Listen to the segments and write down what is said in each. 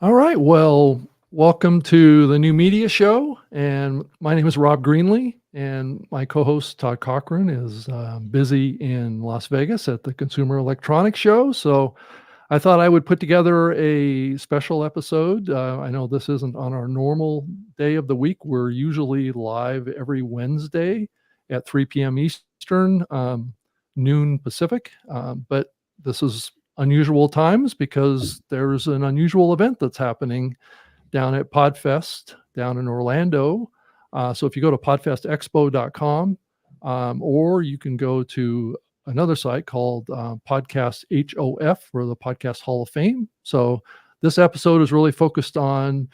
All right. Well, welcome to the New Media Show. And my name is Rob Greenlee, and my co host Todd Cochran is busy in Las Vegas at the Consumer Electronics Show. So I thought I would put together a special episode. I know this isn't on our normal day of the week. We're usually live every Wednesday at 3 p.m. Eastern, noon Pacific. But this is unusual times because there's an unusual event that's happening down at Podfest down in Orlando. So if you go to podfestexpo.com, or you can go to another site called Podcast HOF, or the Podcast Hall of Fame. So this episode is really focused on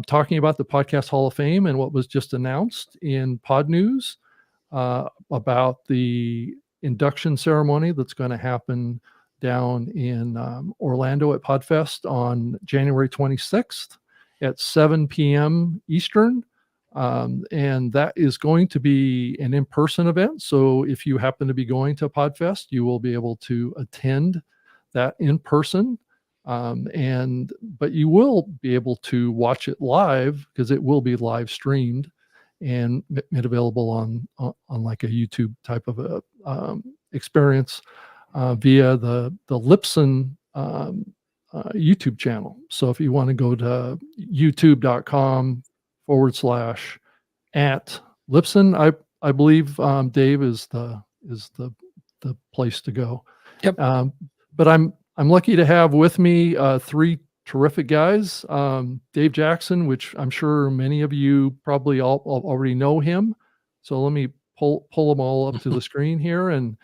talking about the Podcast Hall of Fame and what was just announced in Pod News about the induction ceremony that's going to happen down in Orlando at Podfest on January 26th at 7 p.m. Eastern. And that is going to be an in-person event. So if you happen to be going to Podfest, you will be able to attend that in person. But you will be able to watch it live because it will be live streamed and made available on like a YouTube type of a experience via the Lipson YouTube channel. So if you want to go to youtube.com/at Lipson, I believe Dave is the place to go. Yep. But I'm lucky to have with me three terrific guys. Dave Jackson, which I'm sure many of you probably all already know him. So let me pull them all up to the screen here. And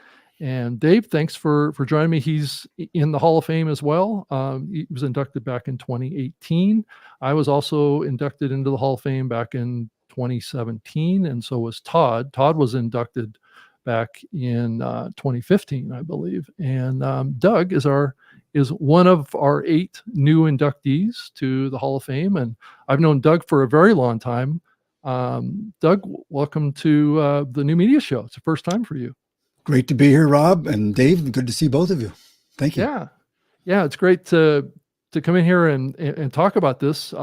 Dave, thanks for joining me. He's in the Hall of Fame as well. He was inducted back in 2018. I was also inducted into the Hall of Fame back in 2017, and so was Todd. Todd was inducted back in 2015, I believe. And Doug is one of our 8 new inductees to the Hall of Fame, and I've known Doug for a very long time. Doug, welcome to the New Media Show. It's the first time for you. Great to be here, Rob and Dave. Good to see both of you. Thank you. Yeah, it's great to come in here and talk about this.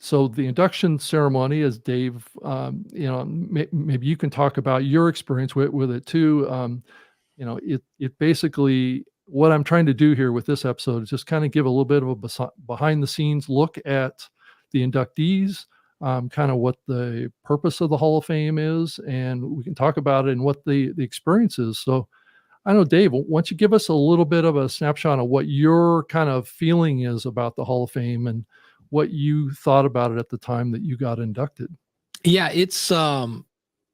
So the induction ceremony, as Dave, maybe you can talk about your experience with it too. It basically, what I'm trying to do here with this episode is just kind of give a little bit of a behind the scenes look at the inductees, kind of what the purpose of the Hall of Fame is, and we can talk about it and what the experience is. So I know, Dave, why don't you give us a little bit of a snapshot of what your kind of feeling is about the Hall of Fame and what you thought about it at the time that you got inducted. Yeah, it's an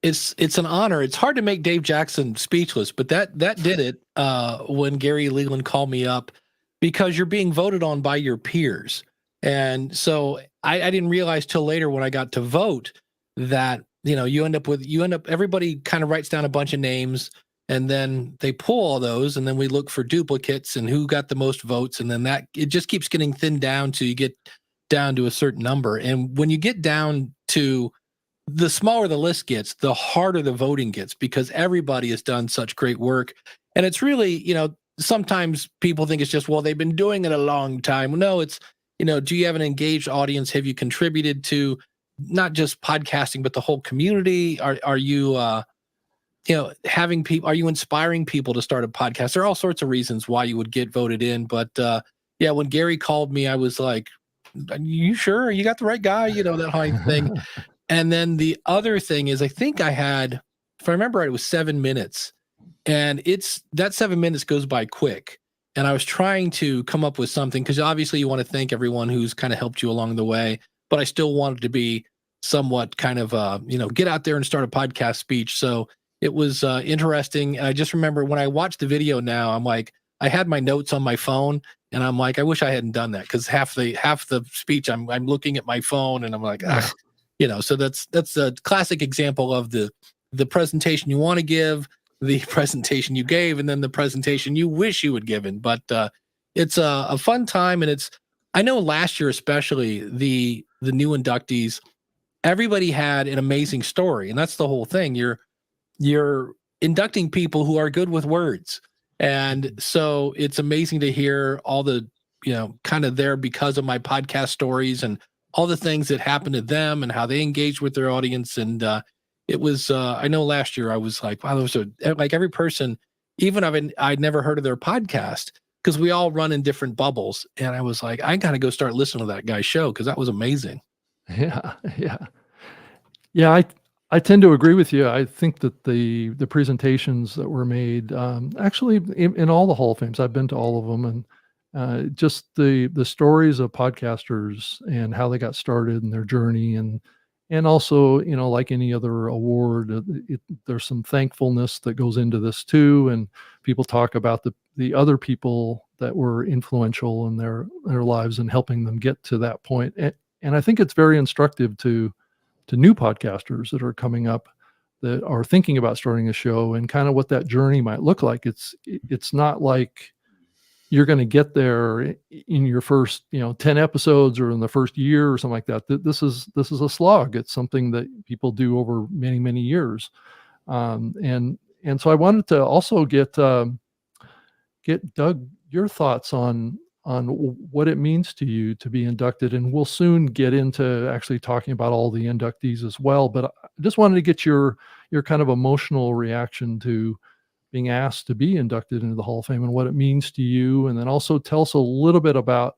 honor. It's hard to make Dave Jackson speechless, but that did it when Gary Leland called me up, because you're being voted on by your peers. And so I didn't realize till later when I got to vote that, you end up everybody kind of writes down a bunch of names, and then they pull all those, and then we look for duplicates and who got the most votes. And then it just keeps getting thinned down till you get down to a certain number. And when you get down to the smaller the list gets, the harder the voting gets, because everybody has done such great work. And it's really, sometimes people think it's just, well, they've been doing it a long time. No, it's, do you have an engaged audience? Have you contributed to not just podcasting, but the whole community? Are you, having people, are you inspiring people to start a podcast? There are all sorts of reasons why you would get voted in. But when Gary called me, I was like, you sure you got the right guy? That whole thing. And then the other thing is, I think I had, if I remember right, it was 7 minutes, and that 7 minutes goes by quick. And I was trying to come up with something, because obviously you want to thank everyone who's kind of helped you along the way, but I still wanted to be somewhat kind of, get out there and start a podcast speech. So it was interesting. And I just remember when I watched the video now, I'm like, I had my notes on my phone, and I'm like, I wish I hadn't done that, because half the speech I'm looking at my phone, and I'm like, so that's a classic example of the presentation you want to give, the presentation you gave, and then the presentation you wish you had given. But it's a fun time, and I know last year especially, the new inductees, everybody had an amazing story, and that's the whole thing. You're inducting people who are good with words. And so it's amazing to hear all the kind of there because of my podcast stories and all the things that happened to them and how they engaged with their audience. And it was, I know last year I was like, wow, like every person, even I'd never heard of their podcast because we all run in different bubbles. And I was like, I got to go start listening to that guy's show because that was amazing. Yeah, yeah. Yeah, I tend to agree with you. I think that the presentations that were made, actually in all the Hall of Fames, I've been to all of them, and just the stories of podcasters and how they got started and their journey, and also, like any other award, there's some thankfulness that goes into this too, and people talk about the other people that were influential in their lives and helping them get to that point. And I think it's very instructive to new podcasters that are coming up that are thinking about starting a show and kind of what that journey might look like. It's not like you're going to get there in your first 10 episodes or in the first year or something like that. This is a slog. It's something that people do over many years, and so I wanted to also get Doug your thoughts on what it means to you to be inducted. And we'll soon get into actually talking about all the inductees as well. But I just wanted to get your kind of emotional reaction to being asked to be inducted into the Hall of Fame and what it means to you. And then also tell us a little bit about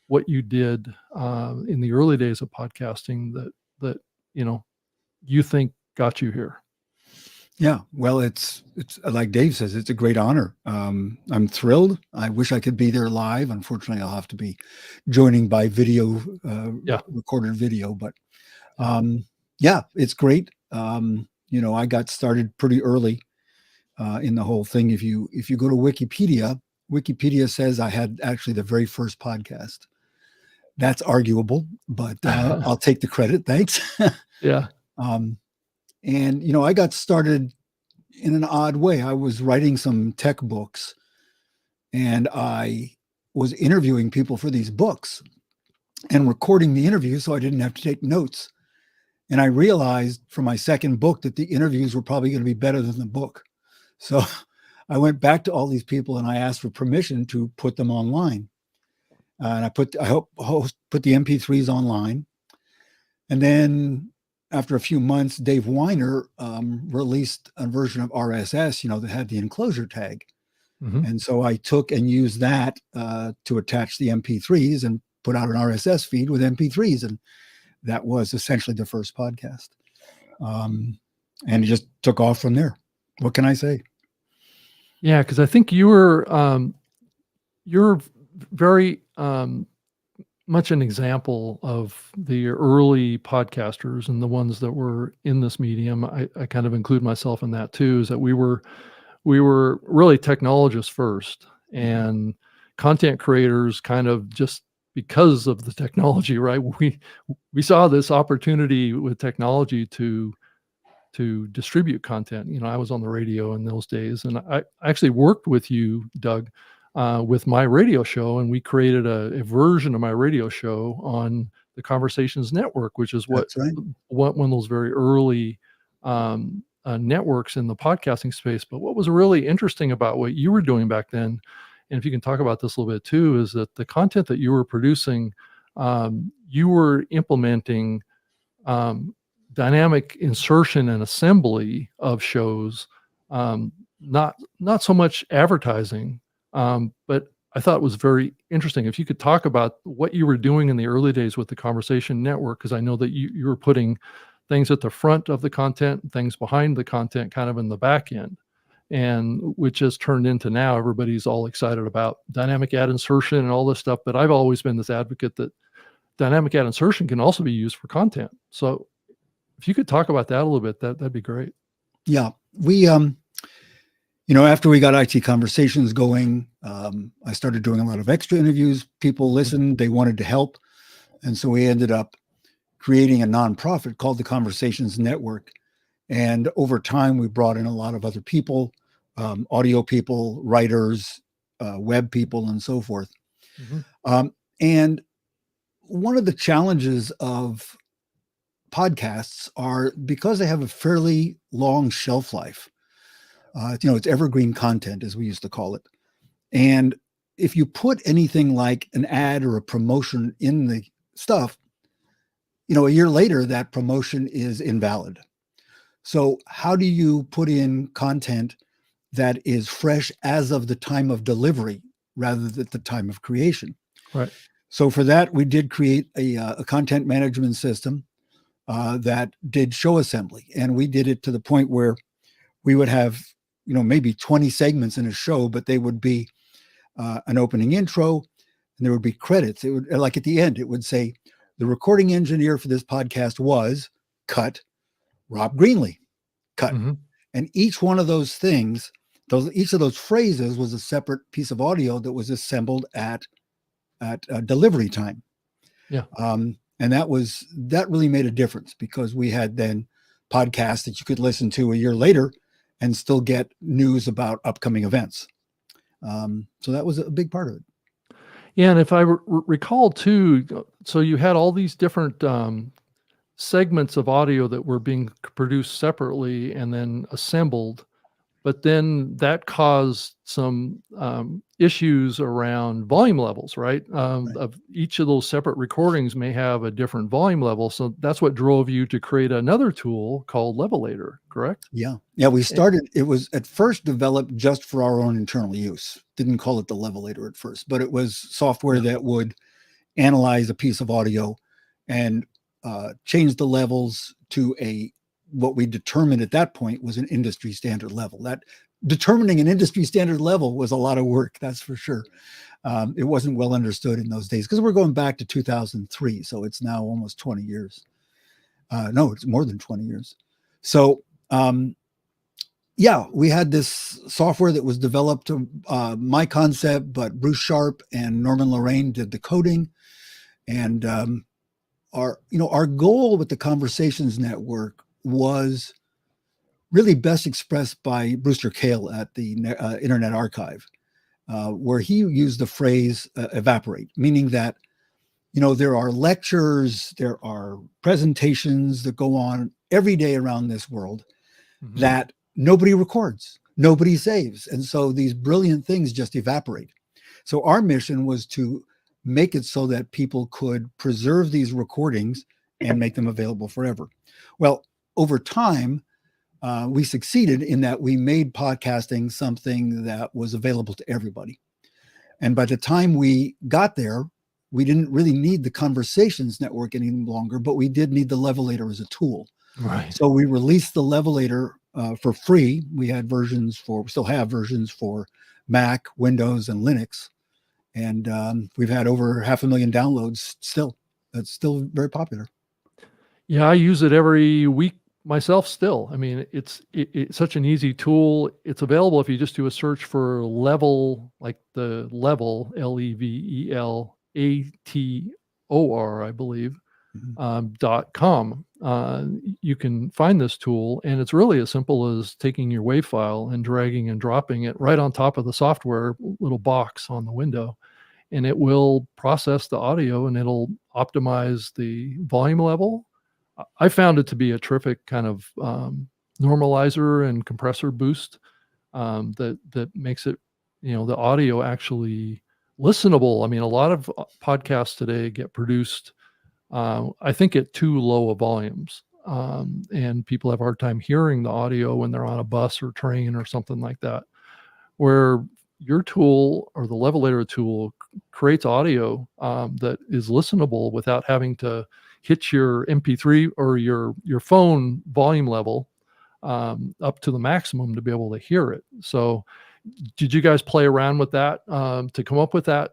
what you did in the early days of podcasting that you think got you here. Yeah, well, it's like Dave says, it's a great honor. I'm thrilled. I wish I could be there live. Unfortunately, I'll have to be joining by video, recorded video. But yeah, it's great. I got started pretty early in the whole thing. If you go to Wikipedia says I had actually the very first podcast. That's arguable, but I'll take the credit. Thanks. Yeah. And, I got started in an odd way. I was writing some tech books and I was interviewing people for these books and recording the interview so I didn't have to take notes. And I realized for my second book that the interviews were probably going to be better than the book. So I went back to all these people and I asked for permission to put them online. And I put the MP3s online. And then after a few months, Dave Weiner released a version of RSS, that had the enclosure tag. Mm-hmm. And so I took and used that to attach the MP3s and put out an RSS feed with MP3s. And that was essentially the first podcast. And it just took off from there. What can I say? Yeah, because I think you're very much an example of the early podcasters and the ones that were in this medium. I kind of include myself in that too, is that we were really technologists first and content creators kind of just because of the technology, right? We saw this opportunity with technology to distribute content. I was on the radio in those days, and I actually worked with you, Doug, with my radio show, and we created a version of my radio show on the Conversations Network, which is one of those very early networks in the podcasting space. But what was really interesting about what you were doing back then, and if you can talk about this a little bit too, is that the content that you were producing, you were implementing dynamic insertion and assembly of shows, not so much advertising. But I thought it was very interesting. If you could talk about what you were doing in the early days with the Conversation Network, because I know that you were putting things at the front of the content, things behind the content, kind of in the back end, and which has turned into now everybody's all excited about dynamic ad insertion and all this stuff. But I've always been this advocate that dynamic ad insertion can also be used for content. So if you could talk about that a little bit, that'd be great. Yeah, we after we got IT Conversations going, I started doing a lot of extra interviews. People listened, they wanted to help. And so we ended up creating a nonprofit called the Conversations Network. And over time, we brought in a lot of other people, audio people, writers, web people, and so forth. Mm-hmm. And one of the challenges of podcasts are because they have a fairly long shelf life. It's evergreen content, as we used to call it. And if you put anything like an ad or a promotion in the stuff, a year later, that promotion is invalid. So how do you put in content that is fresh as of the time of delivery rather than the time of creation? Right. So for that, we did create a content management system that did show assembly. And we did it to the point where we would have, maybe 20 segments in a show, but they would be an opening intro, and there would be credits. It would, like at the end, it would say, the recording engineer for this podcast was cut Rob Greenlee, cut. Mm-hmm. And each one of those things, each of those phrases was a separate piece of audio that was assembled at delivery time. Yeah. And that really made a difference, because we had then podcasts that you could listen to a year later and still get news about upcoming events. So that was a big part of it. Yeah, and if I recall too, so you had all these different segments of audio that were being produced separately and then assembled, but then that caused some issues around volume levels, right? Right. Of each of those separate recordings may have a different volume level. So that's what drove you to create another tool called Levelator, correct? Yeah. We started, it was at first developed just for our own internal use. Didn't call it the Levelator at first, but it was software that would analyze a piece of audio and change the levels to what we determined at that point was an industry standard level. That determining an industry standard level was a lot of work, that's for sure. It wasn't well understood in those days, because we're going back to 2003. So it's now almost 20 years. No, it's more than 20 years. So we had this software that was developed, my concept, but Bruce Sharp and Norman Lorraine did the coding. And our goal with the Conversations Network was really best expressed by Brewster Kahle at the Internet Archive, where he used the phrase evaporate, meaning that, there are lectures, there are presentations that go on every day around this world that nobody records, nobody saves. And so these brilliant things just evaporate. So our mission was to make it so that people could preserve these recordings and make them available forever. Well, over time, we succeeded in that we made podcasting something that was available to everybody. And by the time we got there, we didn't really need the Conversations Network any longer, but we did need the Levelator as a tool. Right. So we released the Levelator for free. We still have versions for Mac, Windows, and Linux. And we've had over 500,000 downloads still. That's still very popular. Yeah, I use it every week myself still. I mean, it's such an easy tool. It's available if you just do a search for level, like the level, LEVELATOR, I believe, .com. You can find this tool, and it's really as simple as taking your WAV file and dragging and dropping it right on top of the software little box on the window, and it will process the audio and it'll optimize the volume level. I found it to be a terrific kind of normalizer and compressor boost that makes it, the audio actually listenable. I mean, a lot of podcasts today get produced, I think, at too low of volumes, and people have a hard time hearing the audio when they're on a bus or train or something like that, where your tool or the Levelator tool creates audio that is listenable without having to hit your MP3 or your phone volume level up to the maximum to be able to hear it. So did you guys play around with that to come up with that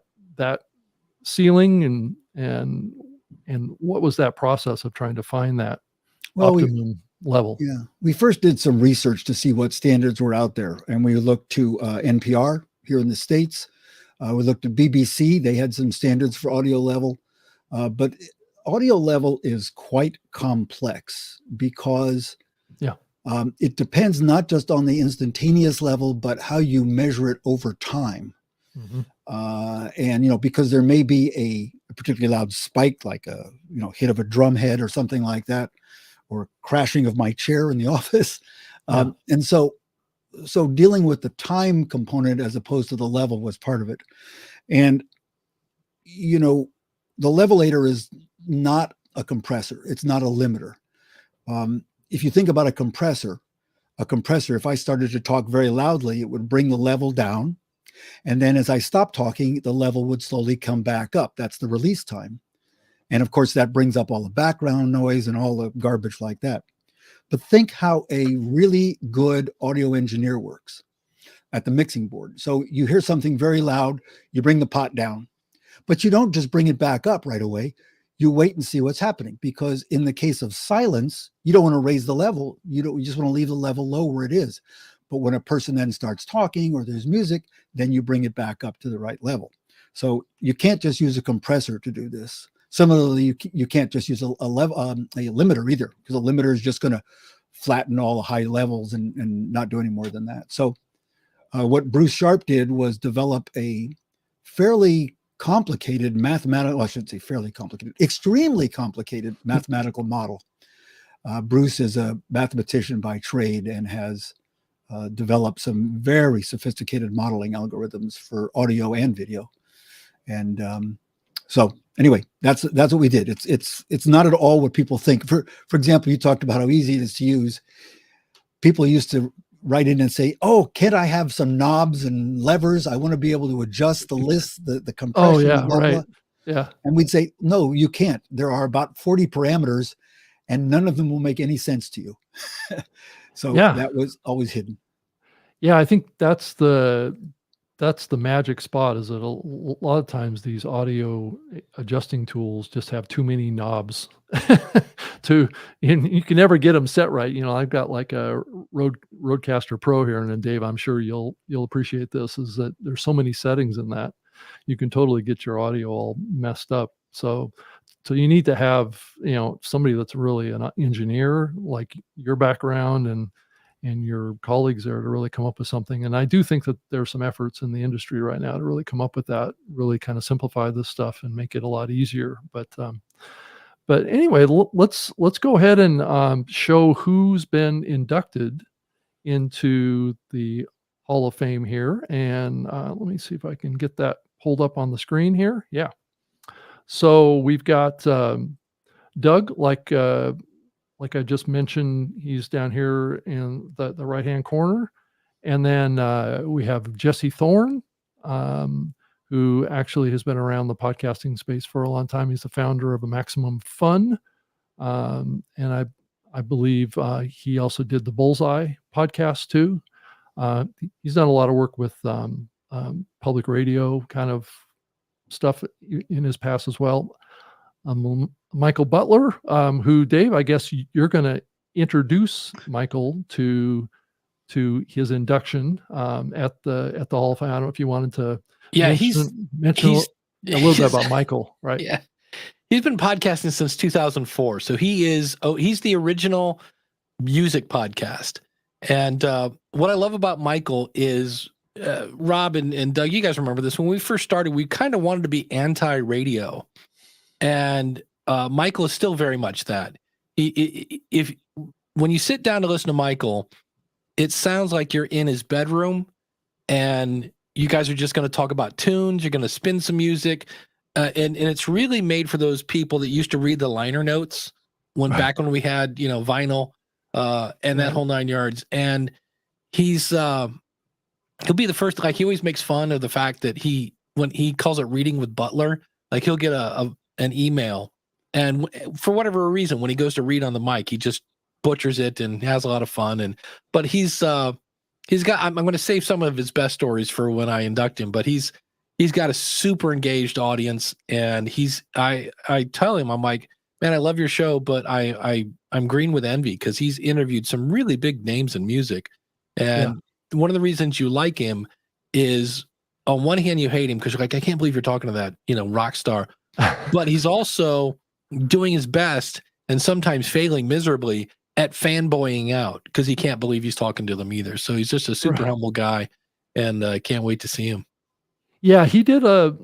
ceiling, and what was that process of trying to find that optimum level? Yeah, we first did some research to see what standards were out there, and we looked to NPR here in the States. We looked at BBC. They had some standards for audio level, but audio level is quite complex because it depends not just on the instantaneous level, but how you measure it over time. And, because there may be a particularly loud spike, like a, hit of a drum head or something like that, or crashing of my chair in the office. And so dealing with the time component as opposed to the level was part of it. And, you know, the levelator is not a compressor. It's not a limiter. If you think about a compressor, if I started to talk very loudly, it would bring the level down. And then as I stopped talking, the level would slowly come back up. That's the release time. And of course, that brings up all the background noise and all the garbage like that. But think how a really good audio engineer works at the mixing board. So you hear something very loud, you bring the pot down, but you don't just bring it back up right away. You wait and see what's happening, because in the case of silence, you don't want to raise the level. You just want to leave the level low where it is. But when a person then starts talking or there's music, then you bring it back up to the right level. So you can't just use a compressor to do this. Similarly, you can't just use a limiter either, because a limiter is just going to flatten all the high levels and not do any more than that. So what Bruce Sharp did was develop a fairly complicated mathematical, I shouldn't say fairly complicated, extremely complicated mathematical model. Bruce is a mathematician by trade and has developed some very sophisticated modeling algorithms for audio and video. And so anyway, that's what we did. It's not at all what people think. For example, you talked about how easy it is to use. People used to write in and say, "Oh, can't I have some knobs and levers? I want to be able to adjust the list, the compression." Oh yeah, blah, right. blah. Yeah. And we'd say, "No, you can't. There are about 40 parameters, and none of them will make any sense to you." So Yeah. that was always hidden. Yeah, I think that's the magic spot, is that a lot of times these audio adjusting tools just have too many knobs and you can never get them set right. You know, I've got like a Rodecaster Pro here, and then Dave, I'm sure you'll appreciate this, is that there's so many settings in that you can totally get your audio all messed up. So you need to have, you know, somebody that's really an engineer, like your background and your colleagues there, to really come up with something. And I do think that there's some efforts in the industry right now to really come up with that, really kind of simplify this stuff and make it a lot easier. But anyway, let's go ahead and show who's been inducted into the Hall of Fame here. And let me see if I can get that pulled up on the screen here. Yeah. So we've got Doug, like I just mentioned, he's down here in the right-hand corner. And then we have Jesse Thorne, who actually has been around the podcasting space for a long time. He's the founder of A Maximum Fun. And I believe he also did the Bullseye podcast too. He's done a lot of work with public radio kind of stuff in his past as well. Michael Butler, who, Dave, I guess you're going to introduce Michael to his induction at the Hall of Fame. I don't know if you wanted to mention a little bit about Michael, right? Yeah, he's been podcasting since 2004, so he's the original music podcast. And what I love about Michael is Rob and Doug, you guys remember this, when we first started, we kind of wanted to be anti-radio. And Michael is still very much that. When you sit down to listen to Michael, it sounds like you're in his bedroom, and you guys are just going to talk about tunes. You're going to spin some music, and it's really made for those people that used to read the liner notes back when we had vinyl and that whole 9 yards. And he'll be the first. Like, he always makes fun of the fact that when he calls it reading with Butler, like he'll get an email, and for whatever reason, when he goes to read on the mic, he just butchers it and has a lot of fun. But he's got, I'm going to save some of his best stories for when I induct him, but he's got a super engaged audience. And I tell him, I'm like, man, I love your show, but I'm green with envy, because he's interviewed some really big names in music. And one of the reasons you like him is, on one hand, you hate him because you're like, I can't believe you're talking to that, rock star. But he's also doing his best, and sometimes failing miserably, at fanboying out, because he can't believe he's talking to them either. So he's just a super humble guy, and can't wait to see him. Yeah, he did a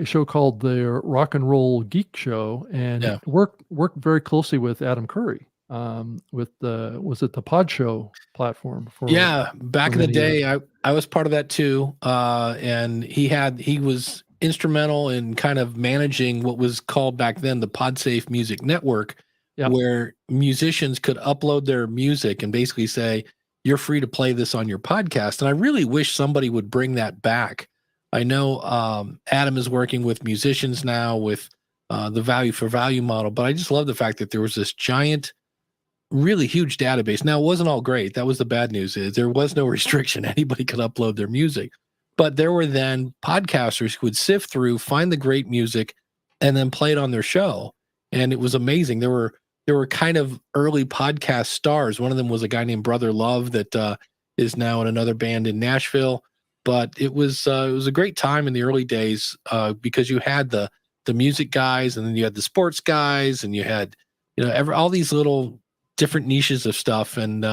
show called the Rock and Roll Geek Show, and worked very closely with Adam Curry. with was it the Pod Show platform for Yeah, back in the many day, years. I was part of that too, and he was instrumental in kind of managing what was called back then the PodSafe Music Network, Yeah. where musicians could upload their music and basically say, "You're free to play this on your podcast." And I really wish somebody would bring that back. I know Adam is working with musicians now with the value for value model, but I just love the fact that there was this giant, really huge database. Now, it wasn't all great. That was the bad news, is there was no restriction. Anybody could upload their music. But there were then podcasters who would sift through, find the great music, and then play it on their show. And it was amazing. There were kind of early podcast stars. One of them was a guy named Brother Love that is now in another band in Nashville. But it was a great time in the early days because you had the music guys, and then you had the sports guys, and you had all these little different niches of stuff. And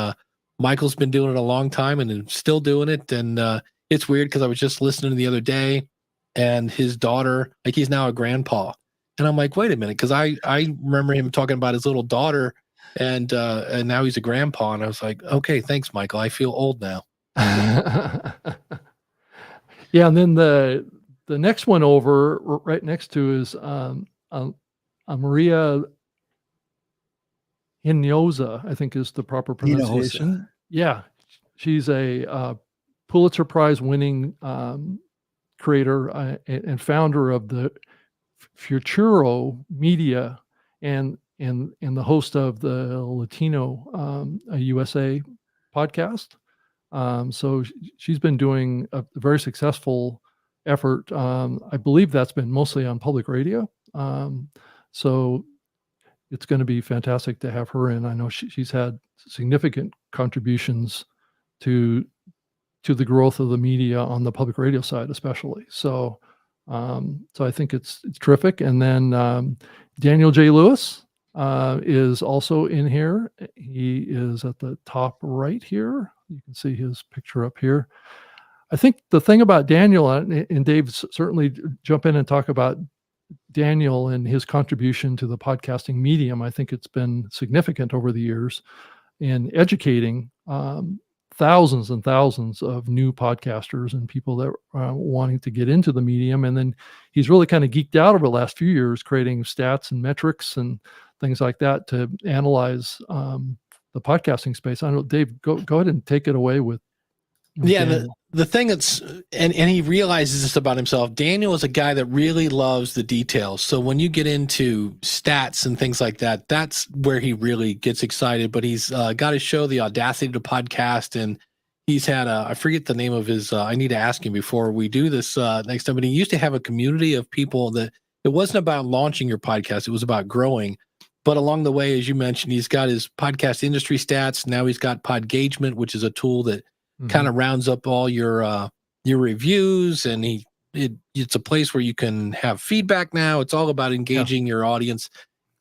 Michael's been doing it a long time and is still doing it. And it's weird because I was just listening the other day, and his daughter, like, he's now a grandpa, and I'm like, wait a minute, because I remember him talking about his little daughter, and now he's a grandpa, and I was like, okay, thanks, Michael. I feel old now. Yeah, and then the next one over right next to is Maria Hinojosa, I think is the proper pronunciation. Yeah, she's a Pulitzer Prize winning creator and founder of the Futuro Media and the host of the Latino USA podcast. So she's been doing a very successful effort. I believe that's been mostly on public radio. So it's going to be fantastic to have her in. I know she's had significant contributions to the growth of the media on the public radio side, especially. So I think it's terrific. And then Daniel J. Lewis is also in here. He is at the top right here. You can see his picture up here. I think the thing about Daniel, and Dave certainly jump in and talk about Daniel and his contribution to the podcasting medium. I think it's been significant over the years in educating thousands and thousands of new podcasters and people that are wanting to get into the medium. And then he's really kind of geeked out over the last few years, creating stats and metrics and things like that to analyze the podcasting space. I don't know, Dave, go ahead and take it away with Daniel. The thing that's, and he realizes this about himself, Daniel is a guy that really loves the details. So when you get into stats and things like that, that's where he really gets excited. But he's got his show, The Audacity to Podcast, and he's had I forget the name of his, I need to ask him before we do this next time, but he used to have a community of people that it wasn't about launching your podcast, it was about growing. But along the way, as you mentioned, he's got his podcast industry stats. Now he's got Podgagement, which is a tool that kind of rounds up all your reviews, and it's a place where you can have feedback now. It's all about engaging your audience.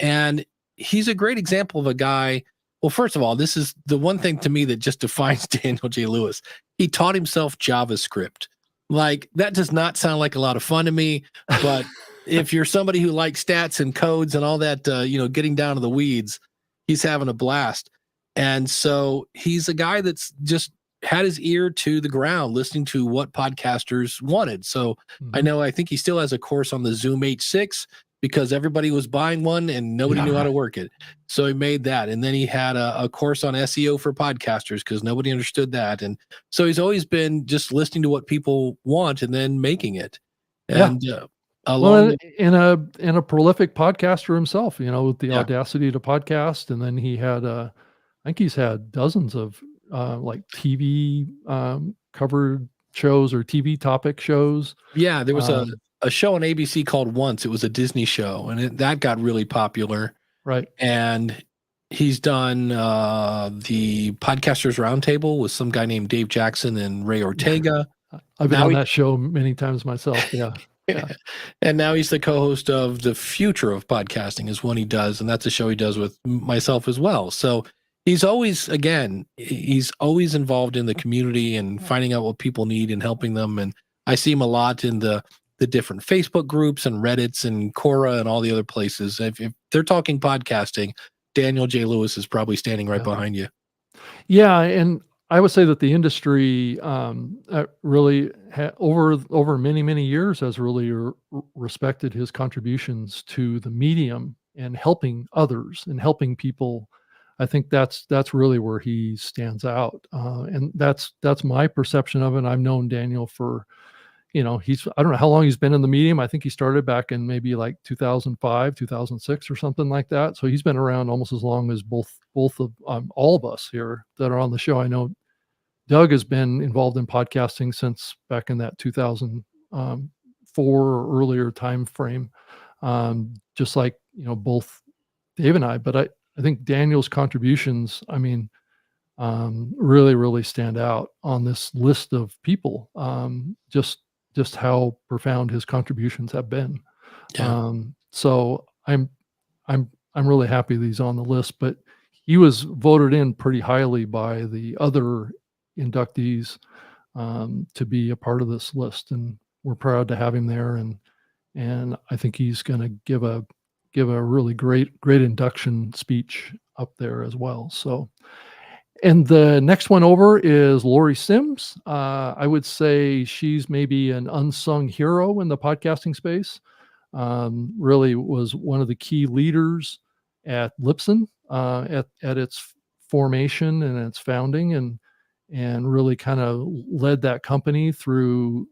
And he's a great example of a guy. Well, first of all, this is the one thing to me that just defines Daniel J. Lewis. He taught himself JavaScript. Like, that does not sound like a lot of fun to me, but if you're somebody who likes stats and codes and all that, getting down to the weeds, he's having a blast. And so he's a guy that's just had his ear to the ground, listening to what podcasters wanted. So I think he still has a course on the Zoom H6 because everybody was buying one and nobody knew how to work it. So he made that. And then he had a course on SEO for podcasters because nobody understood that. And so he's always been just listening to what people want and then making it. And in a prolific podcaster himself, with the Audacity to Podcast. And then he had, I think he's had dozens of like TV covered shows or TV topic shows. Yeah, there was a show on ABC called Once. It was a Disney show, and that got really popular. Right. And he's done the Podcasters Roundtable with some guy named Dave Jackson and Ray Ortega. I've been on that show many times myself. Yeah. And now he's the co-host of The Future of Podcasting is one he does, and that's a show he does with myself as well. So he's always involved in the community and finding out what people need and helping them. And I see him a lot in the different Facebook groups and Reddits and Quora and all the other places. If they're talking podcasting, Daniel J. Lewis is probably standing right behind you. Yeah, and I would say that the industry really over many years has really respected his contributions to the medium and helping others and helping people. I think that's really where he stands out, and that's my perception of it. I've known Daniel for, I don't know how long he's been in the medium. I think he started back in maybe like 2005, 2006 or something like that. So he's been around almost as long as both of all of us here that are on the show. I know Doug has been involved in podcasting since back in that 2004 or earlier time frame, just like, both Dave and I. But I think Daniel's contributions, really stand out on this list of people. Just how profound his contributions have been. Yeah. So I'm really happy that he's on the list. But he was voted in pretty highly by the other inductees to be a part of this list, and we're proud to have him there. And I think he's going to give a really great induction speech up there as well. So, and the next one over is Lori Sims. I would say she's maybe an unsung hero in the podcasting space. Really was one of the key leaders at Libsyn at its formation and its founding, and really kind of led that company through,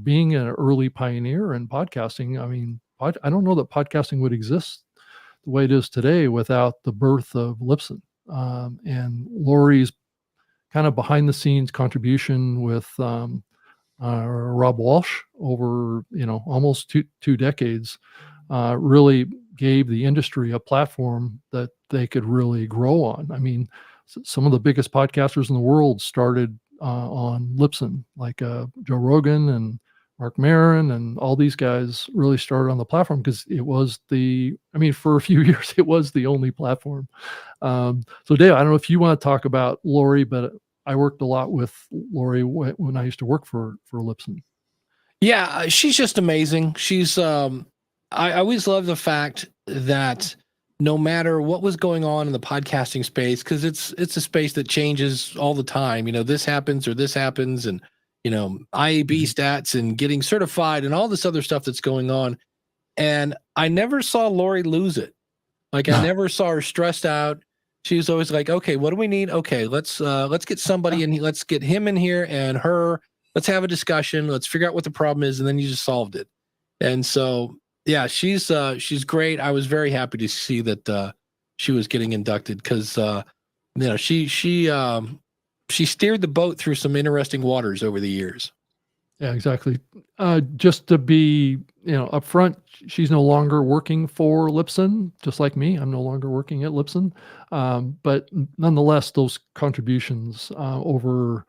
being an early pioneer in podcasting. I don't know that podcasting would exist the way it is today without the birth of Libsyn. And Lori's kind of behind the scenes contribution with Rob Walsh over, almost two decades, really gave the industry a platform that they could really grow on. Some of the biggest podcasters in the world started on Libsyn, like Joe Rogan and Mark Maron, and all these guys really started on the platform because it was for a few years, it was the only platform. So Dave, I don't know if you want to talk about Lori, but I worked a lot with Lori when I used to work for Libsyn. Yeah, she's just amazing. She's I always love the fact that no matter what was going on in the podcasting space, because it's a space that changes all the time. This happens or this happens, and IAB stats and getting certified and all this other stuff that's going on. And I never saw Lori lose it. Like I never saw her stressed out. She was always like, okay, what do we need? Okay, let's get somebody in. Let's get him in here and her. Let's have a discussion. Let's figure out what the problem is, and then you just solved it. And so, yeah, she's great. I was very happy to see that she was getting inducted because she steered the boat through some interesting waters over the years. Yeah, exactly. Just to be, upfront, she's no longer working for Libsyn, just like me. I'm no longer working at Libsyn. But nonetheless, those contributions over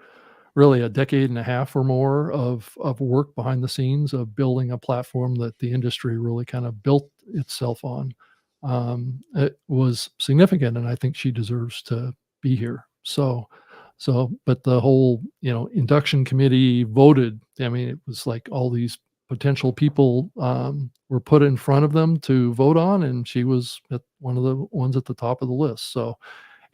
really a decade and a half or more of work behind the scenes of building a platform that the industry really kind of built itself on, it was significant, and I think she deserves to be here. But the whole, induction committee voted. It was like all these potential people were put in front of them to vote on, and she was one of the ones at the top of the list. So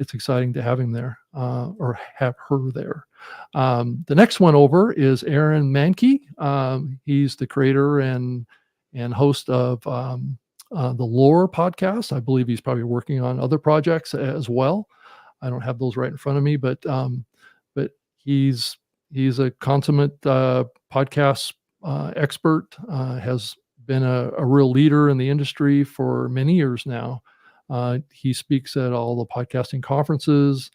it's exciting to have him there, or have her there. The next one over is Aaron Mankey. He's the creator and host of the Lore podcast. I believe he's probably working on other projects as well. I don't have those right in front of me, but he's a consummate podcast expert. Has been a real leader in the industry for many years now. He speaks at all the podcasting conferences.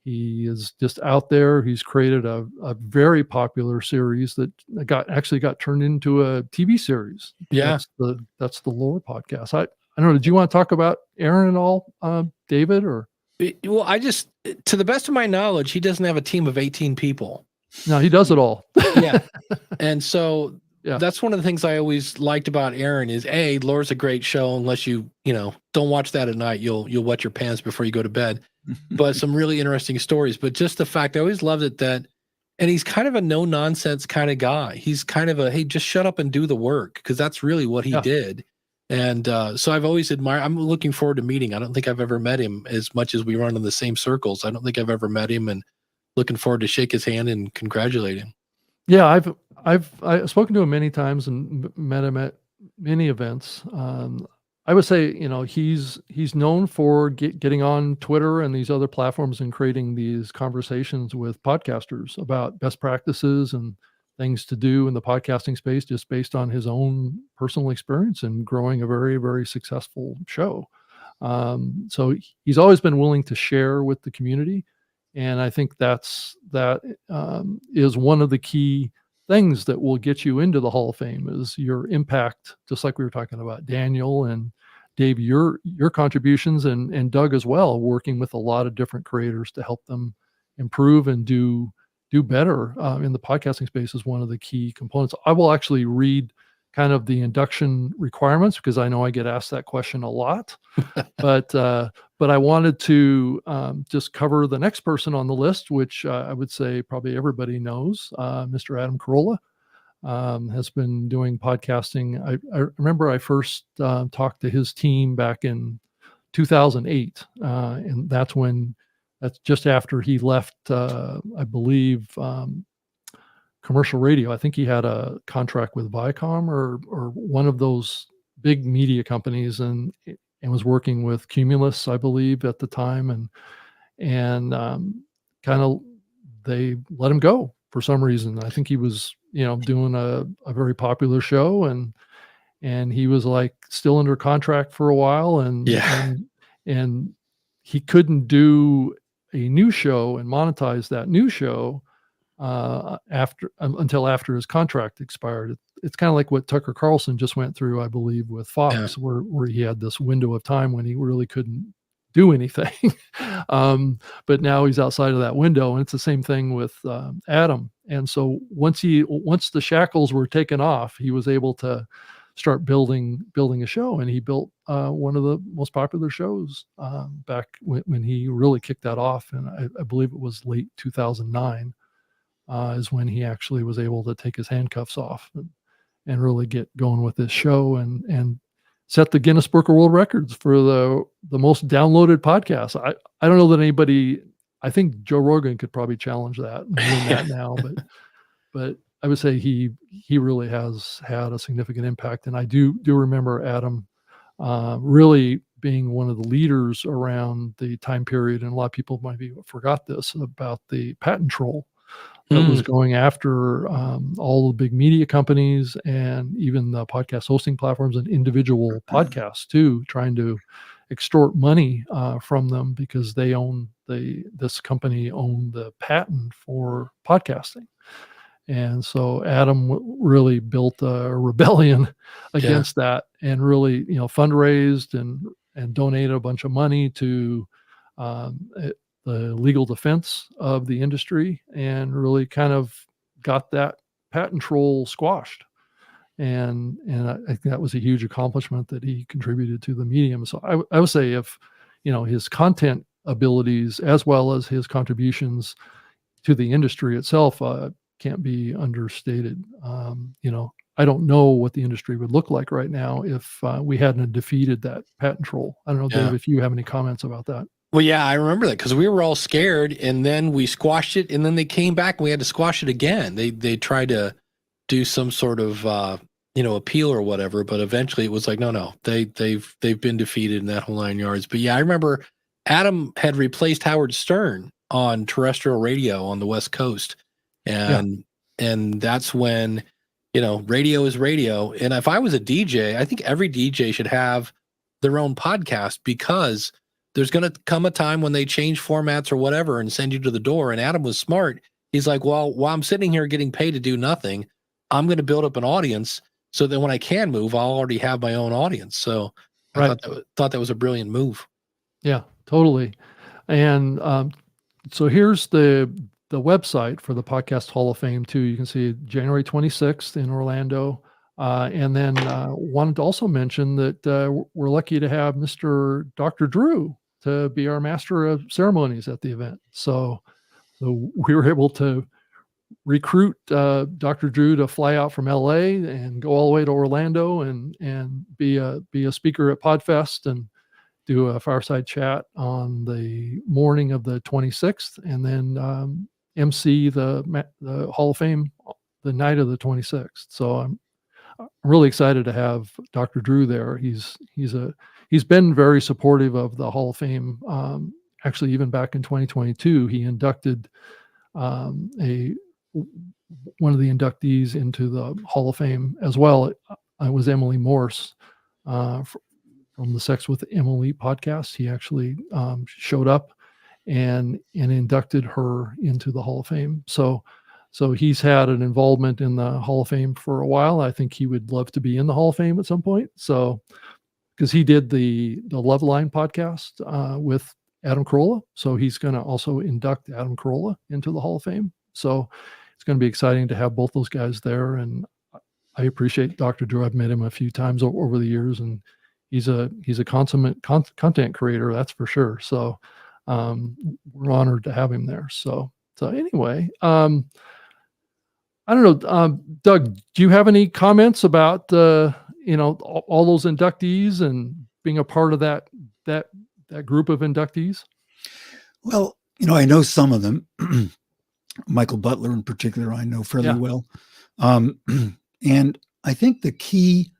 He is just out there. He's created a very popular series that actually got turned into a TV series. Yeah, that's the Lore podcast. I don't know. Did you want to talk about Aaron at all, David, or? Well, to the best of my knowledge, he doesn't have a team of 18 people. No, he does it all. Yeah. And so that's one of the things I always liked about Aaron is Lore's a great show. Unless you don't watch that at night, you'll wet your pants before you go to bed. But some really interesting stories. But just the fact, I always loved it and he's kind of a no nonsense kind of guy. He's kind of hey, just shut up and do the work, because that's really what he did. And so I've always admired. I'm looking forward to meeting. I don't think I've ever met him as much as we run in the same circles. I don't think I've ever met him, and looking forward to shake his hand and congratulate him. Yeah, I've spoken to him many times and met him at many events. I would say, he's known for getting on Twitter and these other platforms and creating these conversations with podcasters about best practices and things to do in the podcasting space, just based on his own personal experience and growing a very, very successful show. So he's always been willing to share with the community. And I think that is one of the key things that will get you into the Hall of Fame is your impact, just like we were talking about Daniel and Dave, your contributions, and Doug as well, working with a lot of different creators to help them improve and do better in the podcasting space is one of the key components. I will actually read kind of the induction requirements because I know I get asked that question a lot, but I wanted to just cover the next person on the list, which I would say probably everybody knows, Mr. Adam Carolla. Has been doing podcasting. I remember I first talked to his team back in 2008, and that's just after he left, I believe, commercial radio. I think he had a contract with Viacom or one of those big media companies, and was working with Cumulus, I believe, at the time, and kind of they let him go for some reason. I think he was, doing a very popular show, and he was like still under contract for a while, and he couldn't do a new show and monetize that new show until after his contract expired. It's kind of like what Tucker Carlson just went through, I believe, with Fox, where he had this window of time when he really couldn't do anything. But now he's outside of that window, and it's the same thing with Adam. And so once the shackles were taken off, he was able to start building a show, and he built one of the most popular shows back when he really kicked that off. And I believe it was late 2009 is when he actually was able to take his handcuffs off and really get going with this show and set the Guinness Book of World Records for the most downloaded podcast. I don't know that anybody. I think Joe Rogan could probably challenge that and win that now, but I would say he really has had a significant impact. And I do remember Adam really being one of the leaders around the time period. And a lot of people might be forgot this about the patent troll that was going after all the big media companies and even the podcast hosting platforms and individual podcasts too, trying to extort money from them because this company owned the patent for podcasting. And so Adam really built a rebellion against that, and really, fundraised and donated a bunch of money to the legal defense of the industry, and really kind of got that patent troll squashed. And I think that was a huge accomplishment that he contributed to the medium. So I would say if, his content abilities as well as his contributions to the industry itself can't be understated. I don't know what the industry would look like right now if we hadn't defeated that patent troll. I don't know, Dave, if you have any comments about that. Well, yeah, I remember that because we were all scared, and then we squashed it, and then they came back and we had to squash it again. They tried to do some sort of appeal or whatever, but eventually it was like, no, they've been defeated in that whole 9 yards. But yeah, I remember Adam had replaced Howard Stern on terrestrial radio on the West Coast, and that's when radio is radio. And if I was a DJ, I think every DJ should have their own podcast, because there's going to come a time when they change formats or whatever and send you to the door. And Adam was smart. He's like, well, while I'm sitting here getting paid to do nothing, I'm going to build up an audience so that when I can move, I'll already have my own audience. So I thought that was a brilliant move. Yeah, totally. And so here's the website for the Podcast Hall of Fame too. You can see January 26th in Orlando. And then wanted to also mention that we're lucky to have Mr. Dr. Drew to be our master of ceremonies at the event. So we were able to recruit Dr. Drew to fly out from LA and go all the way to Orlando and be a speaker at Podfest and do a fireside chat on the morning of the 26th, and then MC the Hall of Fame the night of the 26th. So I'm really excited to have Dr. Drew there. He's been very supportive of the Hall of Fame. Actually, even back in 2022, he inducted one of the inductees into the Hall of Fame as well. It was Emily Morse from the Sex with Emily podcast. He actually showed up and inducted her into the Hall of Fame. So he's had an involvement in the Hall of Fame for a while. I think he would love to be in the Hall of Fame at some point. So, because he did the Love Line podcast with Adam Carolla. So he's going to also induct Adam Carolla into the Hall of Fame. So it's going to be exciting to have both those guys there. And I appreciate Dr. Drew. I've met him a few times over the years, and he's a consummate content creator, that's for sure. So we're honored to have him there. So anyway, I don't know, Doug, do you have any comments about all those inductees and being a part of that group of inductees? Well, I know some of them. Michael Butler in particular, I know fairly well. And I think the key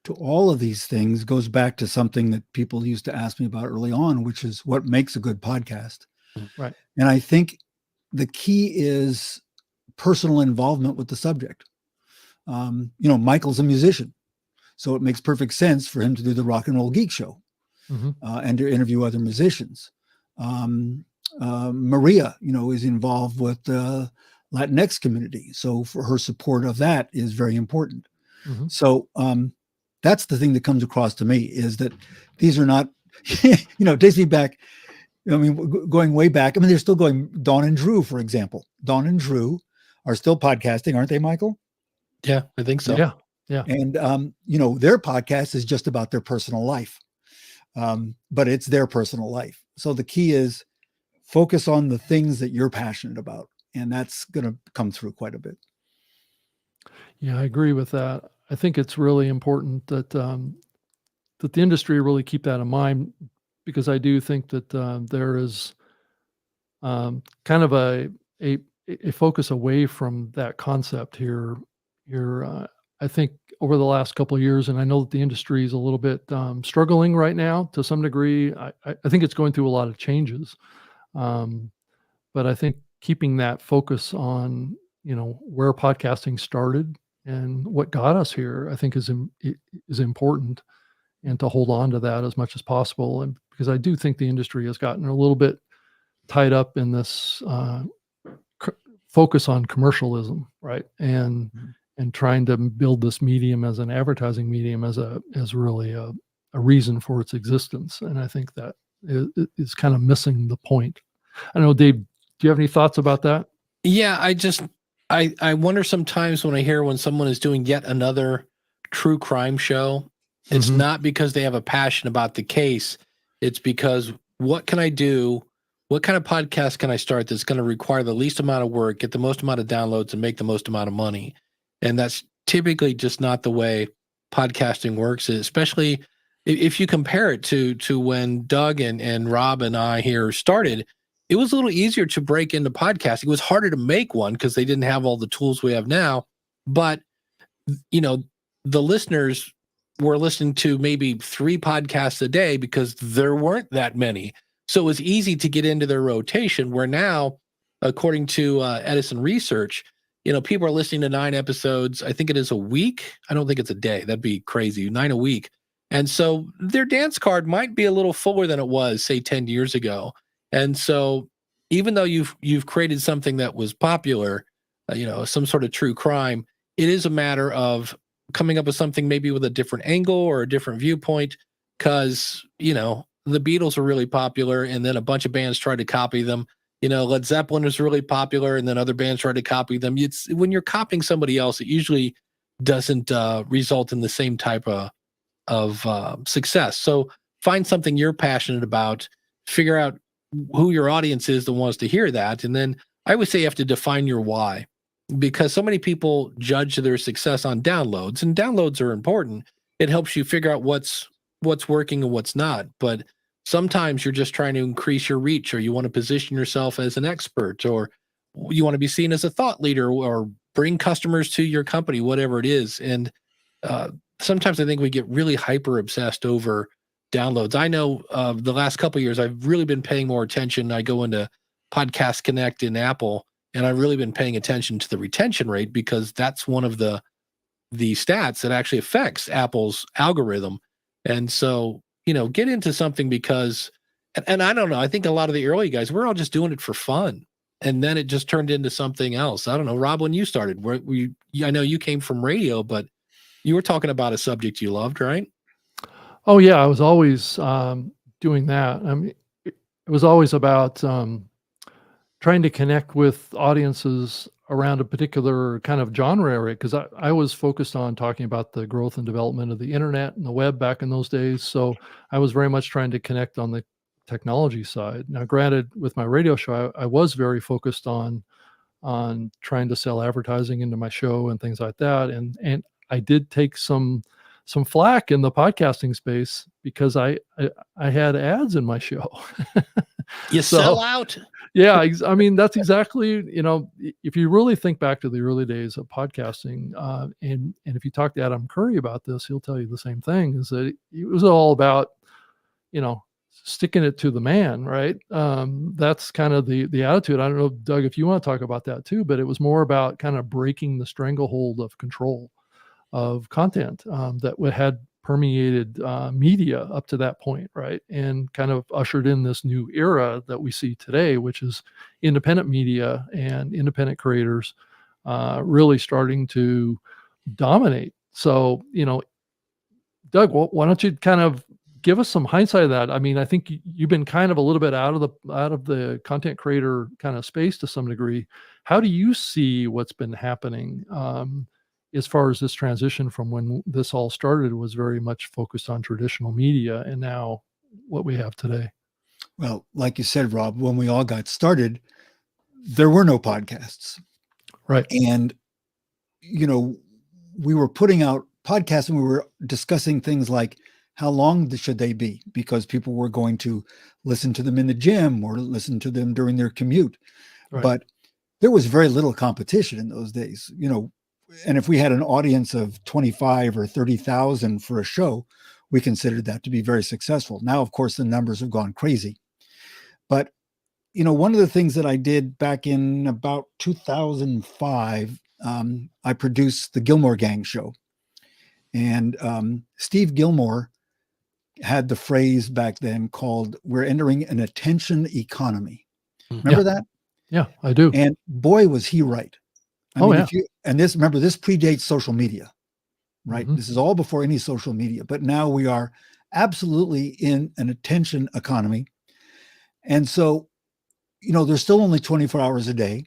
to all of these things goes back to something that people used to ask me about early on, which is what makes a good podcast. Right. And I think the key is personal involvement with the subject. Michael's a musician, so it makes perfect sense for him to do the Rock and Roll Geek Show and to interview other musicians. Maria, is involved with the Latinx community, so for her support of that is very important. So that's the thing that comes across to me, is that these are not, takes me back. Going way back. They're still going. Dawn and Drew, for example. Dawn and Drew are still podcasting, aren't they, Michael? Yeah, I think so. Yeah. And their podcast is just about their personal life, but it's their personal life. So the key is focus on the things that you're passionate about, and that's going to come through quite a bit. Yeah, I agree with that. I think it's really important that that the industry really keep that in mind, because I do think that there is kind of a focus away from that concept here. I think over the last couple of years, and I know that the industry is a little bit struggling right now to some degree. I think it's going through a lot of changes, but I think keeping that focus on where podcasting started and what got us here, I think is important, and to hold on to that as much as possible. And because I do think the industry has gotten a little bit tied up in this focus on commercialism, right? And trying to build this medium as an advertising medium as really a reason for its existence. And I think that is kind of missing the point. I don't know, Dave, do you have any thoughts about that? Yeah, I wonder sometimes when someone is doing yet another true crime show, it's not because they have a passion about the case. It's because, what can I do? What kind of podcast can I start that's going to require the least amount of work, get the most amount of downloads, and make the most amount of money? And that's typically just not the way podcasting works, especially if you compare it to when Doug and Rob and I here started. It was a little easier to break into podcasting. It was harder to make one because they didn't have all the tools we have now. But, the listeners were listening to maybe 3 podcasts a day because there weren't that many. So it was easy to get into their rotation, where now, according to Edison Research, people are listening to 9 episodes. I think it is a week. I don't think it's a day. That'd be crazy. 9 a week. And so their dance card might be a little fuller than it was, say, 10 years ago. And so even though you've created something that was popular, some sort of true crime, it is a matter of coming up with something maybe with a different angle or a different viewpoint, because, the Beatles are really popular and then a bunch of bands tried to copy them. Led Zeppelin is really popular and then other bands tried to copy them. It's when you're copying somebody else, it usually doesn't result in the same type of success. So find something you're passionate about, figure out who your audience is that wants to hear that, and then I would say you have to define your why, because so many people judge their success on downloads, and downloads are important. It helps you figure out what's working and what's not. But sometimes you're just trying to increase your reach, or you want to position yourself as an expert, or you want to be seen as a thought leader, or bring customers to your company, whatever it is. And sometimes I think we get really hyper obsessed over downloads. I know the last couple of years, I've really been paying more attention. I go into Podcast Connect in Apple, and I've really been paying attention to the retention rate, because that's one of the stats that actually affects Apple's algorithm. And so, get into something, because, and I don't know, I think a lot of the early guys, we're all just doing it for fun. And then it just turned into something else. I don't know, Rob, when you started, I know you came from radio, but you were talking about a subject you loved, right? Oh yeah, I was always doing that. I mean, it was always about trying to connect with audiences around a particular kind of genre area, because I was focused on talking about the growth and development of the internet and the web back in those days. So I was very much trying to connect on the technology side. Now, granted, with my radio show, I was very focused on trying to sell advertising into my show and things like that. And I did take some flack in the podcasting space, because I had ads in my show. You sell out. Yeah, I mean, that's exactly, if you really think back to the early days of podcasting, and if you talk to Adam Curry about this, he'll tell you the same thing, is that it was all about, sticking it to the man, right? That's kind of the attitude. I don't know, Doug, if you want to talk about that too, but it was more about kind of breaking the stranglehold of control of content that had permeated media up to that point, right? And kind of ushered in this new era that we see today, which is independent media and independent creators really starting to dominate. So, Doug, why don't you kind of give us some hindsight of that? I mean, I think you've been kind of a little bit out of the content creator kind of space to some degree. How do you see what's been happening as far as this transition from when this all started was very much focused on traditional media, and now what we have today? Well, like you said, Rob, when we all got started, there were no podcasts. Right. And, we were putting out podcasts, and we were discussing things like, how long should they be? Because people were going to listen to them in the gym or listen to them during their commute. Right. But there was very little competition in those days, and if we had an audience of 25 or 30,000 for a show, we considered that to be very successful. Now, of course, the numbers have gone crazy. But, one of the things that I did back in about 2005, I produced the Gilmore Gang show. And Steve Gilmore had the phrase back then called, "We're entering an attention economy." Remember that? Yeah, I do. And boy, was he right. I mean, this predates social media, right? Mm-hmm. This is all before any social media, but now we are absolutely in an attention economy. And so, there's still only 24 hours a day.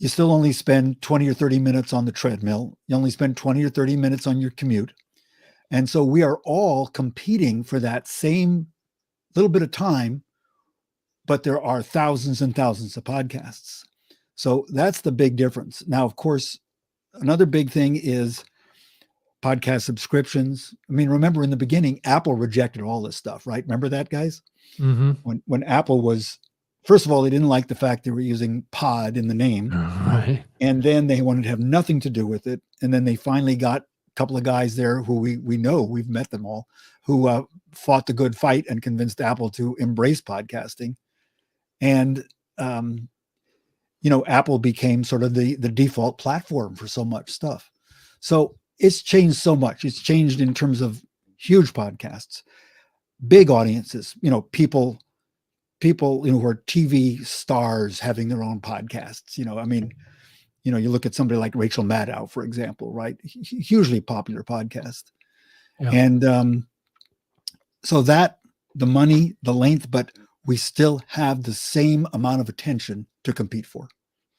You still only spend 20 or 30 minutes on the treadmill. You only spend 20 or 30 minutes on your commute. And so we are all competing for that same little bit of time, but there are thousands and thousands of podcasts. So that's the big difference. Now, of course, another big thing is podcast subscriptions. I mean, remember in the beginning, Apple rejected all this stuff, right? Remember that, guys? Mm-hmm. When Apple was, first of all, they didn't like the fact they were using pod in the name. Right. And then they wanted to have nothing to do with it. And then they finally got a couple of guys there who we know, we've met them all, who fought the good fight and convinced Apple to embrace podcasting. And, Apple became sort of the default platform for so much stuff. So it's changed so much. It's changed in terms of huge podcasts, big audiences, people who are TV stars having their own podcasts. You look at somebody like Rachel Maddow, for example, right? Hugely popular podcast. Yeah. And so that the money, the length, but we still have the same amount of attention to compete for.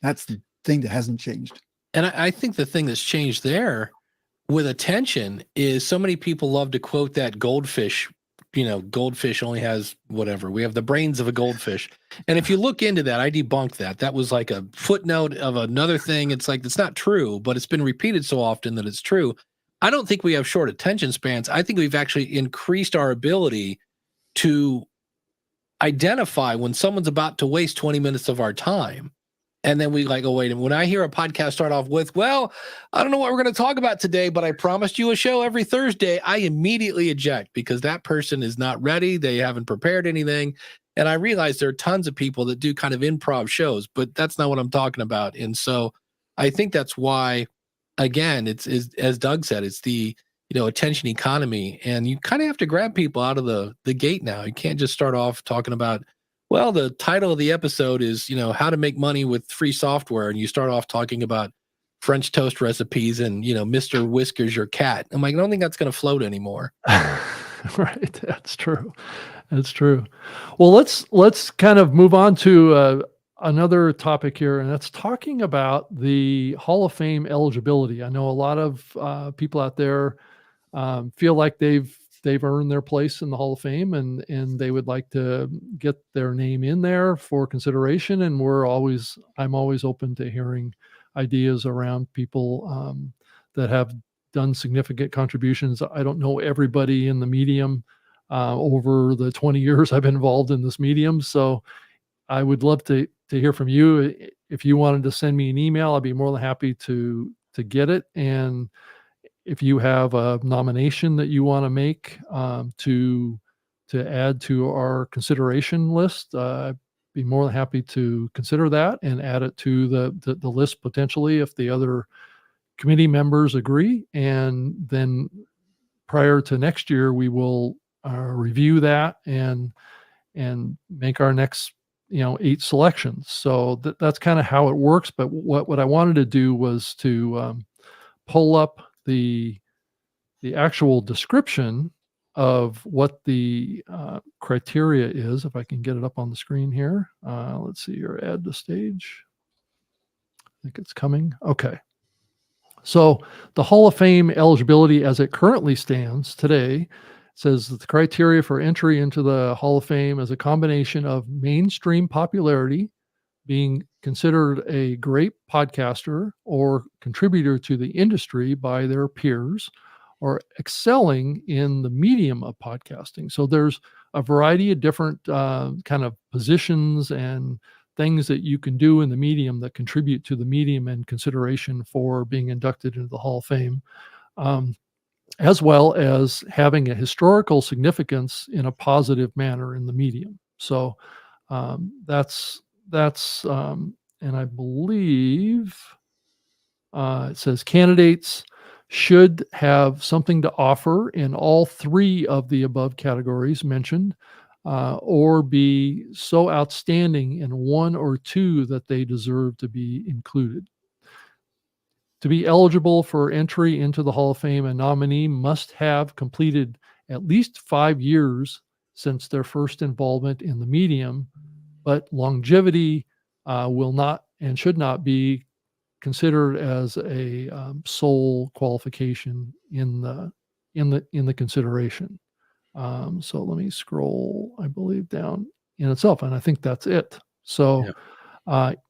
That's the thing that hasn't changed. And I think the thing that's changed there with attention is so many people love to quote that goldfish goldfish only has whatever. We have the brains of a goldfish. And if you look into that, I debunked that. That was like a footnote of another thing. It's like, it's not true, but it's been repeated so often that it's true. I don't think we have short attention spans. I think we've actually increased our ability to identify when someone's about to waste 20 minutes of our time. And then we like, oh, wait. And when I hear a podcast start off with, well, I don't know what we're going to talk about today, but I promised you a show every Thursday, I immediately eject because that person is not ready. They haven't prepared anything. And I realize there are tons of people that do kind of improv shows, but that's not what I'm talking about. And so I think that's why, again, it's as Doug said, it's the attention economy, and you kind of have to grab people out of the gate now. You can't just start off talking about, well, the title of the episode is, how to make money with free software. And you start off talking about French toast recipes and, Mr. Whiskers, your cat. I'm like, I don't think that's going to float anymore. Right. That's true. That's true. Well, let's kind of move on to another topic here, and that's talking about the Hall of Fame eligibility. I know a lot of people out there feel like they've earned their place in the Hall of Fame, and they would like to get their name in there for consideration. And I'm always open to hearing ideas around people that have done significant contributions. I don't know everybody in the medium over the 20 years I've been involved in this medium, so I would love to hear from you. If you wanted to send me an email, I'd be more than happy to get it. And if you have a nomination that you want to make to add to our consideration list, I'd be more than happy to consider that and add it to the list potentially if the other committee members agree. And then prior to next year, we will review that and make our next 8 selections. So that's kind of how it works. But what I wanted to do was to pull up the actual description of what the criteria is. If I can get it up on the screen here. Let's see here, add to stage. I think it's coming. Okay. So the Hall of Fame eligibility as it currently stands today says that the criteria for entry into the Hall of Fame is a combination of mainstream popularity, being considered a great podcaster or contributor to the industry by their peers, or excelling in the medium of podcasting. So there's a variety of different kind of positions and things that you can do in the medium that contribute to the medium and consideration for being inducted into the Hall of Fame, as well as having a historical significance in a positive manner in the medium. So that's and I believe it says candidates should have something to offer in all 3 of the above categories mentioned, or be so outstanding in 1 or 2 that they deserve to be included. To be eligible for entry into the Hall of Fame, a nominee must have completed at least 5 years since their first involvement in the medium, but longevity will not and should not be considered as a sole qualification in the consideration. So let me scroll, I believe, down in itself, and I think that's it. So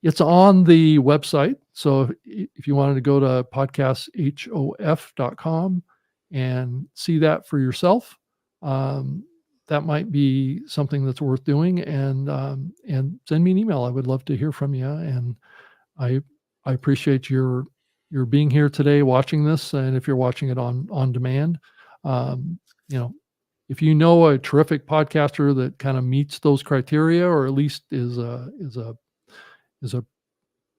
it's on the website. So if you wanted to go to podcasthof.com and see that for yourself, that might be something that's worth doing. And send me an email. I would love to hear from you. And I appreciate your being here today, watching this. And if you're watching it on demand, if you know a terrific podcaster that kind of meets those criteria, or at least is a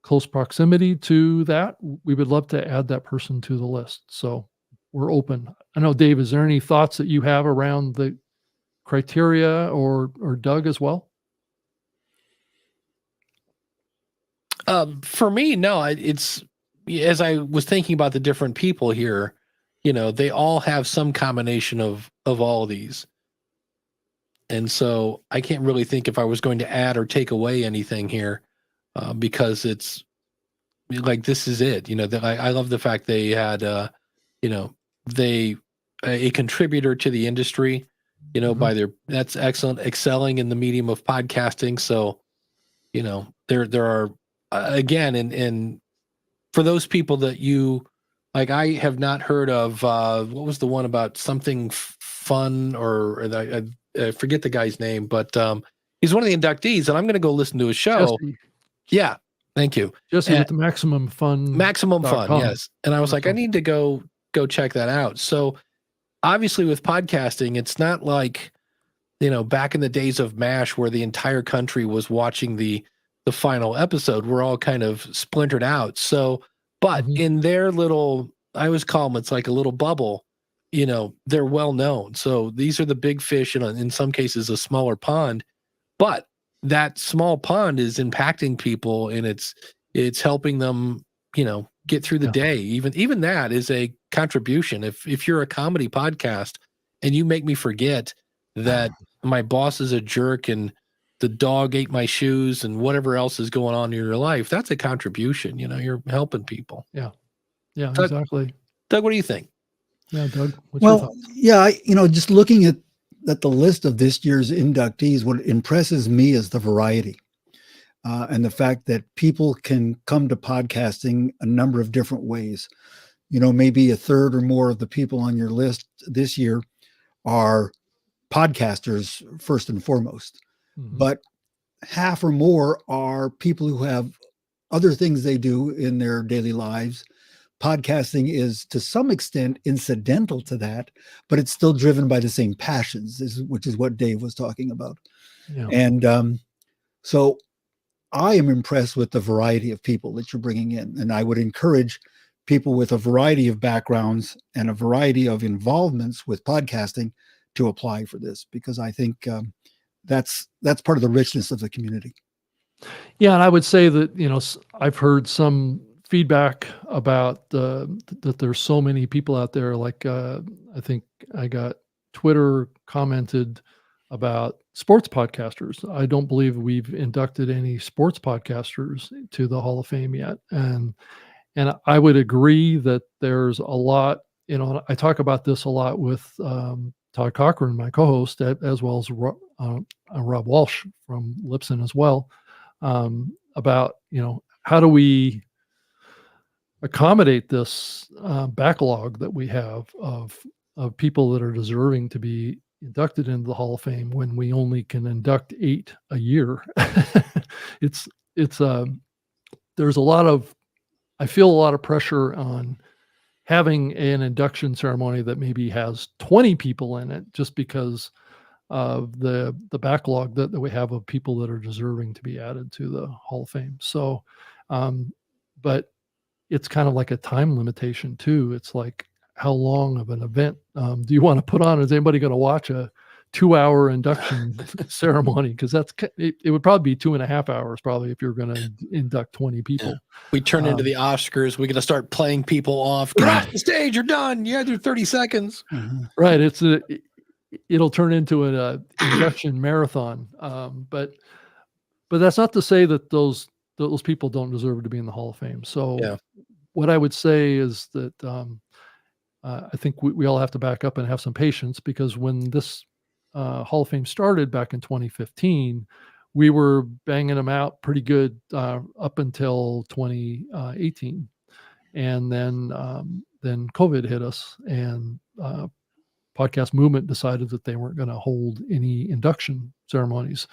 close proximity to that, we would love to add that person to the list. So we're open. I know, Dave, is there any thoughts that you have around the criteria, or Doug as well? For me, no, it's, as I was thinking about the different people here, they all have some combination of all of these. And so I can't really think if I was going to add or take away anything here, because it's like, this is it. I love the fact they had, a contributor to the industry, by that's excellent, excelling in the medium of podcasting. So, there are, again, and for those people that you, like, I have not heard of, what was the one about something fun, or I forget the guy's name, but he's one of the inductees, and I'm going to go listen to his show. Jesse, Yeah. Thank you. Jesse with the Maximum Fun. Yes. And I was like, I need to go check that out. So obviously with podcasting, it's not like, back in the days of MASH where the entire country was watching the final episode. We're all kind of splintered out. So, but in their little, I always call them, it's like a little bubble, they're well known. So these are the big fish in some cases a smaller pond, but that small pond is impacting people, and it's helping them, get through the day. Even that is a contribution. If you're a comedy podcast and you make me forget that my boss is a jerk and the dog ate my shoes and whatever else is going on in your life, that's a contribution. You're helping people. Yeah. Yeah, Doug, exactly. Doug, what do you think? Yeah, Doug, what's your thoughts? Yeah, just looking at the list of this year's inductees, what impresses me is the variety. And the fact that people can come to podcasting a number of different ways. Maybe a third or more of the people on your list this year are podcasters first and foremost, but half or more are people who have other things they do in their daily lives. Podcasting is to some extent incidental to that, but it's still driven by the same passions, which is what Dave was talking about. Yeah. And so I am impressed with the variety of people that you're bringing in. And I would encourage people with a variety of backgrounds and a variety of involvements with podcasting to apply for this, because I think that's part of the richness of the community. Yeah. And I would say that, I've heard some feedback about that there's so many people out there. Like I think I got Twitter commented about sports podcasters. I don't believe we've inducted any sports podcasters to the Hall of Fame yet. And I would agree that there's a lot, I talk about this a lot with Todd Cochran, my co-host, as well as Rob Walsh from Lipson as well, about, how do we accommodate this backlog that we have of people that are deserving to be inducted into the Hall of Fame when we only can induct 8 a year. There's a lot of, I feel a lot of pressure on having an induction ceremony that maybe has 20 people in it, just because of the backlog that we have of people that are deserving to be added to the Hall of Fame. So, but it's kind of like a time limitation too. It's like, how long of an event do you want to put on? Is anybody going to watch a 2-hour induction ceremony? Because it would probably be 2.5 hours probably if you're going to induct 20 people. Yeah. We turn into the Oscars. We're going to start playing people off. Get off the stage. You're done. You had your 30 seconds. Right. It'll turn into an induction marathon. But that's not to say that those people don't deserve to be in the Hall of Fame. So what I would say is that I think we all have to back up and have some patience, because when this Hall of Fame started back in 2015, we were banging them out pretty good up until 2018. And then COVID hit us, and Podcast Movement decided that they weren't going to hold any induction ceremonies.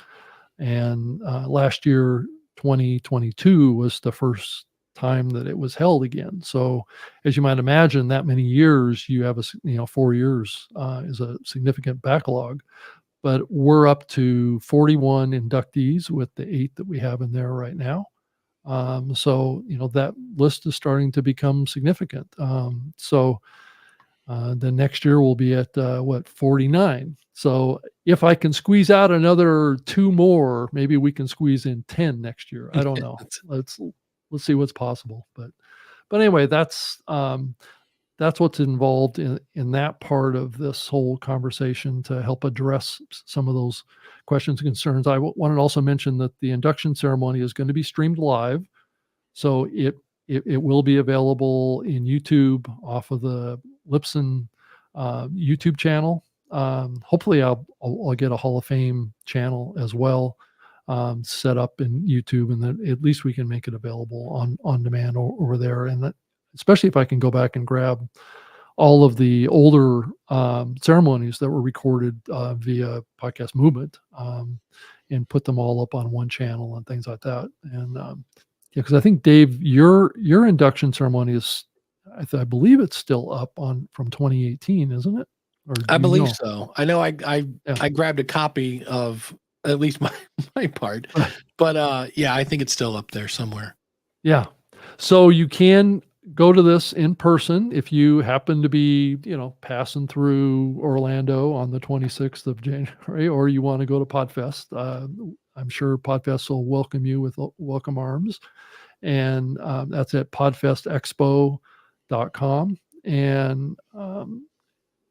And last year, 2022, was the first time that it was held again. So as you might imagine, that many years, you have 4 years is a significant backlog, but we're up to 41 inductees with the 8 that we have in there right now. So, that list is starting to become significant. So then next year we'll be at 49. So if I can squeeze out another 2 more, maybe we can squeeze in 10 next year. I don't know. Let's see what's possible. But anyway, that's what's involved in that part of this whole conversation to help address some of those questions and concerns. I wanted to also mention that the induction ceremony is going to be streamed live. So it will be available in YouTube off of the Lipson YouTube channel. hopefully I'll get a Hall of Fame channel as well, set up in YouTube, and then at least we can make it available on demand over there. And that, especially if I can go back and grab all of the older ceremonies that were recorded via Podcast Movement, and put them all up on one channel and things like that. And yeah, because I think, Dave, your induction ceremony is, I believe it's still up from 2018, isn't it? Or I do you believe know? so. I know I grabbed a copy of at least my part, but yeah, I think it's still up there somewhere. Yeah. So you can go to this in person if you happen to be, passing through Orlando on the 26th of January, or you want to go to Podfest. I'm sure Podfest will welcome you with welcome arms. And that's at podfestexpo.com.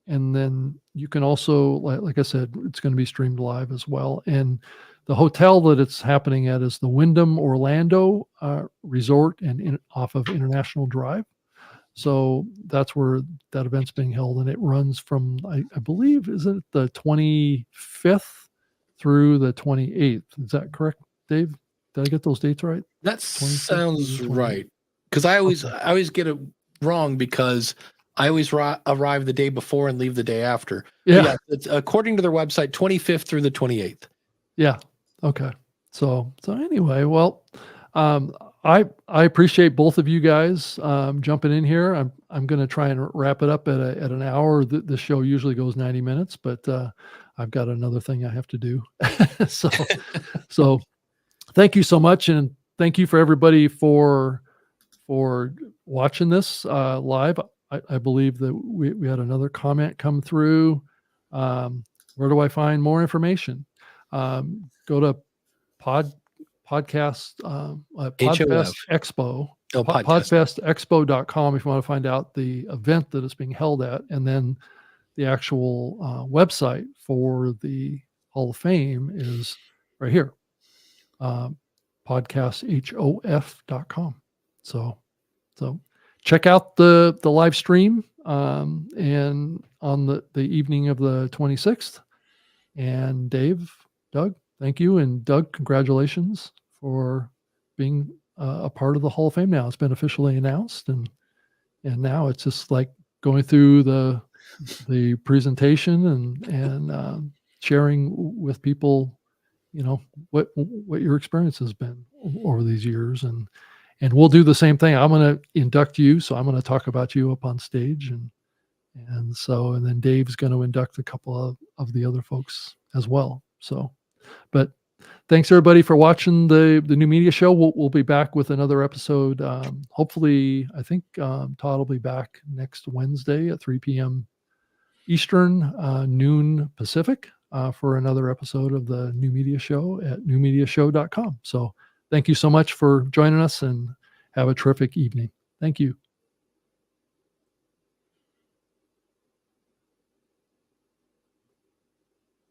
And then you can also, like I said, it's going to be streamed live as well. And the hotel that it's happening at is the Wyndham Orlando Resort and off of International Drive. So that's where that event's being held, and it runs from, I believe, is it the 25th through the 28th? Is that correct, Dave? Did I get those dates right? That 25th sounds through the 28th? right. Because I Okay. always get it wrong because I always arrive the day before and leave the day after. But Yeah. yeah, it's according to their website, 25th through the 28th. Yeah. Okay. So anyway, well, I appreciate both of you guys jumping in here. I'm going to try and wrap it up at an hour. The show usually goes 90 minutes, but I've got another thing I have to do. So thank you so much, and thank you for everybody for watching this live. I believe that we had another comment come through. Where do I find more information? Go to Podfest Expo, podfestexpo.com if you want to find out the event that it's being held at, and then the actual website for the Hall of Fame is right here, podcasthof.com. So check out the live stream and on the evening of the 26th. And Dave, Doug, thank you. And Doug, congratulations for being a part of the Hall of Fame now. It's been officially announced, and now it's just like going through the presentation and sharing with people, what your experience has been over these years. And we'll do the same thing. I'm going to induct you, so I'm going to talk about you up on stage, and then Dave's going to induct a couple of the other folks as well. So, but thanks everybody for watching the new media show. We'll be back with another episode. Hopefully, I think Todd will be back next Wednesday at 3 p.m. Eastern, noon Pacific, for another episode of the New Media Show at newmediashow.com. So thank you so much for joining us, and have a terrific evening. Thank you.